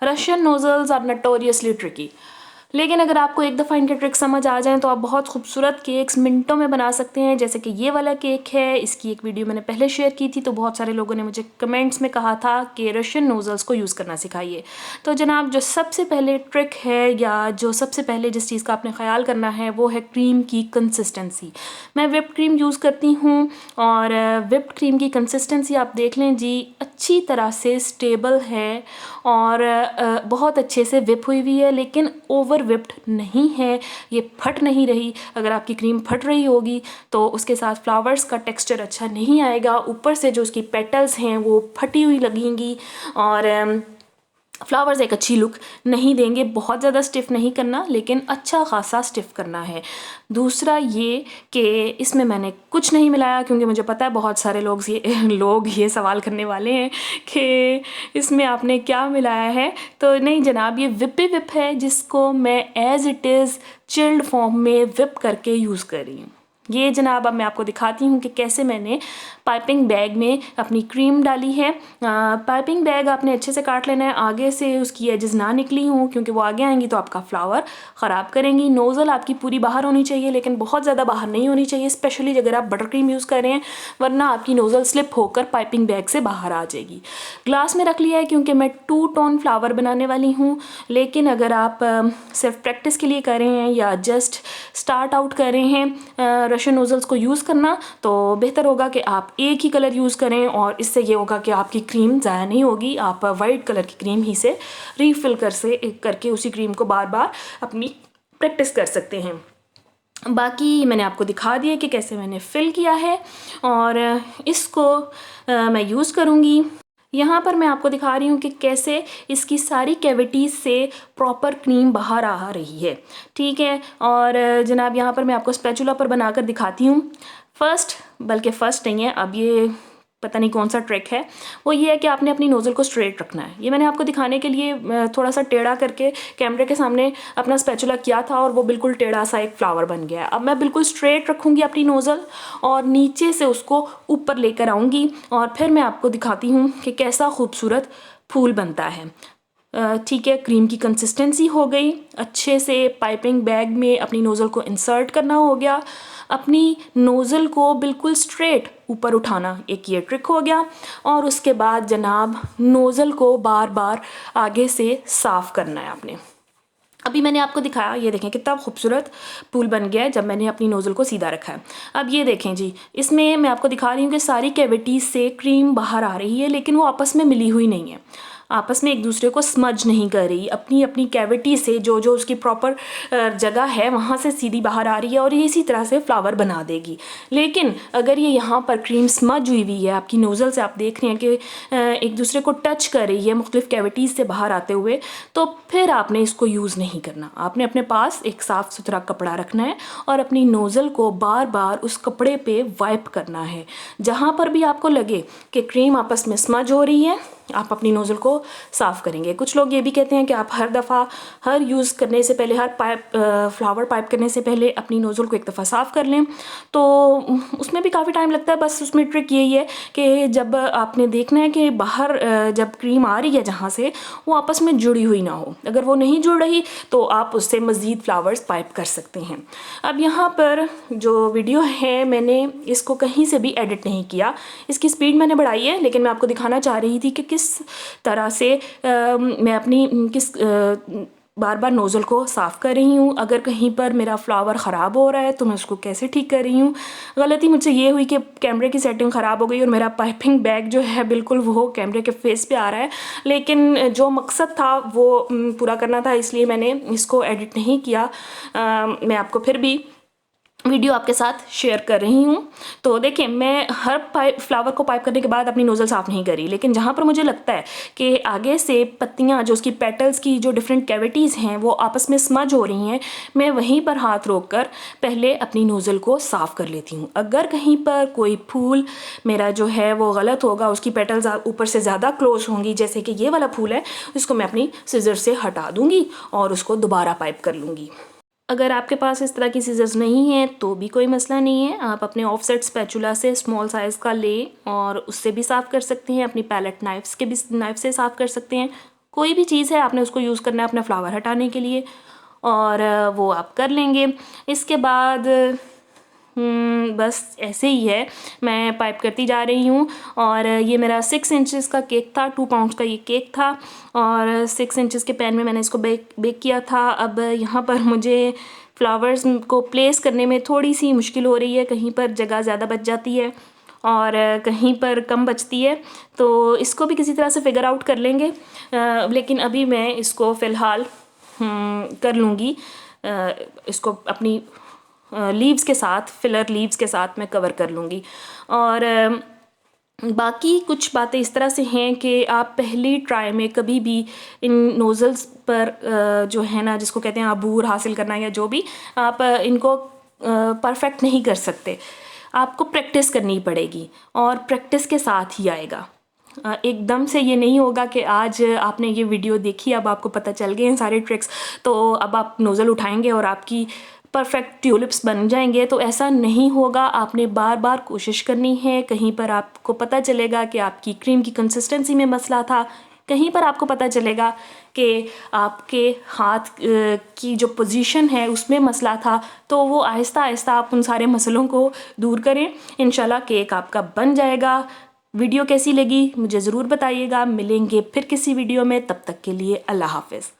Russian nozzles are नटोरियसली tricky, लेकिन अगर आपको एक दफ़ा इनके ट्रिक समझ आ जाएँ तो आप बहुत खूबसूरत केक्स मिनटों में बना सकते हैं। जैसे कि ये वाला केक है, इसकी एक वीडियो मैंने पहले शेयर की थी, तो बहुत सारे लोगों ने मुझे कमेंट्स में कहा था कि रशियन नोजल्स को यूज़ करना सिखाइए। तो जनाब, जो सबसे पहले ट्रिक है या जो सबसे पहले जिस चीज़ का आपने ख्याल करना है वो है क्रीम की कंसिस्टेंसी। मैं व्हिप्ड क्रीम यूज़ करती हूँ और व्हिप्ड क्रीम की कंसिस्टेंसी आप देख लें जी, अच्छी तरह से स्टेबल है और बहुत अच्छे से व्हिप हुई हुई है, लेकिन ओवर विप्ड नहीं है, ये फट नहीं रही। अगर आपकी क्रीम फट रही होगी तो उसके साथ फ्लावर्स का टेक्सचर अच्छा नहीं आएगा, ऊपर से जो उसकी पेटल्स हैं वो फटी हुई लगेंगी और फ्लावर्स एक अच्छी लुक नहीं देंगे। बहुत ज़्यादा स्टिफ़ नहीं करना, लेकिन अच्छा खासा स्टिफ़ करना है। दूसरा ये कि इसमें मैंने कुछ नहीं मिलाया, क्योंकि मुझे पता है बहुत सारे लोग ये सवाल करने वाले हैं कि इसमें आपने क्या मिलाया है। तो नहीं जनाब, ये विप है जिसको मैं as it is chilled form में विप करके यूज़ कर रही हूँ। ये जनाब अब मैं आपको दिखाती हूँ कि कैसे मैंने पाइपिंग बैग में अपनी क्रीम डाली है। पाइपिंग बैग आपने अच्छे से काट लेना है, आगे से उसकी एजेस ना निकली हों, क्योंकि वो आगे आएंगी तो आपका फ्लावर ख़राब करेंगी। नोज़ल आपकी पूरी बाहर होनी चाहिए, लेकिन बहुत ज़्यादा बाहर नहीं होनी चाहिए, स्पेशली अगर आप बटर क्रीम यूज़ कर रहे हैं, वरना आपकी नोज़ल स्लिप होकर पाइपिंग बैग से बाहर आ जाएगी। ग्लास में रख लिया है क्योंकि मैं 2 टोन फ्लावर बनाने वाली हूँ, लेकिन अगर आप सिर्फ प्रैक्टिस के लिए कर रहे हैं या जस्ट स्टार्ट आउट कर रहे हैं रशियन नोज़ल्स को यूज़ करना, तो बेहतर होगा कि आप एक ही कलर यूज़ करें, और इससे ये होगा कि आपकी क्रीम ज़ाया नहीं होगी। आप वाइट कलर की क्रीम ही से रीफिल करके उसी क्रीम को बार बार अपनी प्रैक्टिस कर सकते हैं। बाकी मैंने आपको दिखा दिया कि कैसे मैंने फिल किया है और इसको मैं यूज़ करूँगी। यहाँ पर मैं आपको दिखा रही हूँ कि कैसे इसकी सारी कैविटीज़ से प्रॉपर क्रीम बाहर आ रही है, ठीक है। और जनाब, यहाँ पर मैं आपको स्पैचुला पर बनाकर दिखाती हूँ। बल्कि फ़र्स्ट नहीं है, अब ये पता नहीं कौन सा ट्रिक है, वो ये है कि आपने अपनी नोज़ल को स्ट्रेट रखना है। ये मैंने आपको दिखाने के लिए थोड़ा सा टेढ़ा करके कैमरे के सामने अपना स्पैचुला किया था और वो बिल्कुल टेढ़ा सा एक फ्लावर बन गया है। अब मैं बिल्कुल स्ट्रेट रखूँगी अपनी नोज़ल और नीचे से उसको ऊपर लेकर आऊँगी और फिर मैं आपको दिखाती हूँ कि कैसा खूबसूरत फूल बनता है। ठीक है, क्रीम की कंसिस्टेंसी हो गई, अच्छे से पाइपिंग बैग में अपनी नोज़ल को इंसर्ट करना हो गया, अपनी नोज़ल को बिल्कुल स्ट्रेट ऊपर उठाना, एक ये ट्रिक हो गया। और उसके बाद जनाब, नोज़ल को बार बार आगे से साफ़ करना है आपने। अभी मैंने आपको दिखाया, ये देखें कितना खूबसूरत फूल बन गया है जब मैंने अपनी नोज़ल को सीधा रखा है। अब ये देखें जी, इसमें मैं आपको दिखा रही हूँ कि सारी कैविटीज़ से क्रीम बाहर आ रही है, लेकिन वो आपस में मिली हुई नहीं है, आपस में एक दूसरे को स्मज नहीं कर रही। अपनी अपनी कैविटी से जो जो उसकी प्रॉपर जगह है वहाँ से सीधी बाहर आ रही है और ये इसी तरह से फ्लावर बना देगी। लेकिन अगर ये यहाँ पर क्रीम स्मज हुई हुई है, आपकी नोज़ल से आप देख रहे हैं कि एक दूसरे को टच कर रही है मुख्तलिफ कैविटीज़ से बाहर आते हुए, तो फिर आपने इसको यूज़ नहीं करना। आपने अपने पास एक साफ़ सुथरा कपड़ा रखना है और अपनी नोज़ल को बार बार उस कपड़े पे वाइप करना है। जहाँ पर भी आपको लगे कि क्रीम आपस में स्मज हो रही है, आप अपनी नोज़ल को साफ़ करेंगे। कुछ लोग ये भी कहते हैं कि आप हर दफ़ा हर यूज़ करने से पहले, फ्लावर पाइप करने से पहले अपनी नोज़ल को एक दफ़ा साफ़ कर लें, तो उसमें भी काफ़ी टाइम लगता है। बस उसमें ट्रिक यही है कि जब आपने देखना है कि बाहर जब क्रीम आ रही है जहाँ से, वो आपस में जुड़ी हुई ना हो। अगर वो नहीं जुड़ रही तो आप उससे मज़ीद फ्लावर्स पाइप कर सकते हैं। अब यहाँ पर जो वीडियो है, मैंने इसको कहीं से भी एडिट नहीं किया, इसकी स्पीड मैंने बढ़ाई है, लेकिन मैं आपको दिखाना चाह रही थी कि किस तरह से मैं अपनी बार बार नोज़ल को साफ़ कर रही हूँ। अगर कहीं पर मेरा फ्लावर ख़राब हो रहा है तो मैं उसको कैसे ठीक कर रही हूँ। गलती मुझसे ये हुई कि कैमरे की सेटिंग ख़राब हो गई और मेरा पाइपिंग बैग जो है बिल्कुल वो कैमरे के फेस पे आ रहा है, लेकिन जो मकसद था वो पूरा करना था, इसलिए मैंने इसको एडिट नहीं किया। मैं आपको फिर भी वीडियो आपके साथ शेयर कर रही हूँ। तो देखिए, मैं हर फ्लावर को पाइप करने के बाद अपनी नोज़ल साफ़ नहीं करी, लेकिन जहाँ पर मुझे लगता है कि आगे से पत्तियाँ, जो उसकी पेटल्स की जो डिफरेंट कैविटीज़ हैं वो आपस में स्मज हो रही हैं, मैं वहीं पर हाथ रोक कर पहले अपनी नोज़ल को साफ़ कर लेती हूँ। अगर कहीं पर कोई फूल मेरा जो है वो गलत होगा, उसकी पेटल्स ऊपर से ज़्यादा क्लोज होंगी, जैसे कि ये वाला फूल है, इसको मैं अपनी सीजर से हटा दूँगी और उसको दोबारा पाइप कर लूँगी। अगर आपके पास इस तरह की सीजर्स नहीं है तो भी कोई मसला नहीं है, आप अपने ऑफसेट स्पैचुला से स्मॉल साइज़ का लें और उससे भी साफ़ कर सकते हैं, अपनी पैलेट नाइफ से साफ़ कर सकते हैं, कोई भी चीज़ है आपने उसको यूज़ करना है अपना फ्लावर हटाने के लिए, और वो आप कर लेंगे। इसके बाद बस ऐसे ही है, मैं पाइप करती जा रही हूँ। और ये मेरा 6 इंचेस का केक था, 2 पाउंड्स का ये केक था, और 6 इंचेस के पैन में मैंने इसको बेक किया था। अब यहाँ पर मुझे फ्लावर्स को प्लेस करने में थोड़ी सी मुश्किल हो रही है, कहीं पर जगह ज़्यादा बच जाती है और कहीं पर कम बचती है, तो इसको भी किसी तरह से फिगर आउट कर लेंगे। लेकिन अभी मैं इसको फ़िलहाल कर लूँगी, इसको अपनी लीव्स के साथ, फिलर लीव्स के साथ मैं कवर कर लूँगी। और बाकी कुछ बातें इस तरह से हैं कि आप पहली ट्राई में कभी भी इन नोज़ल्स पर जो है ना, जिसको कहते हैं अबूर हासिल करना या जो भी, आप इनको परफेक्ट नहीं कर सकते, आपको प्रैक्टिस करनी पड़ेगी और प्रैक्टिस के साथ ही आएगा। एकदम से ये नहीं होगा कि आज आपने ये वीडियो देखी, अब आपको पता चल गए हैं सारे ट्रिक्स, तो अब आप नोज़ल उठाएंगे और आपकी परफेक्ट ट्यूलिप्स बन जाएंगे, तो ऐसा नहीं होगा। आपने बार बार कोशिश करनी है। कहीं पर आपको पता चलेगा कि आपकी क्रीम की कंसिस्टेंसी में मसला था, कहीं पर आपको पता चलेगा कि आपके हाथ की जो पोजीशन है उसमें मसला था, तो वो आहिस्ता आहिस्ता आप उन सारे मसलों को दूर करें। इंशाल्लाह केक आपका बन जाएगा। वीडियो कैसी लगी मुझे ज़रूर बताइएगा। मिलेंगे फिर किसी वीडियो में, तब तक के लिए अल्लाह हाफ़िज़।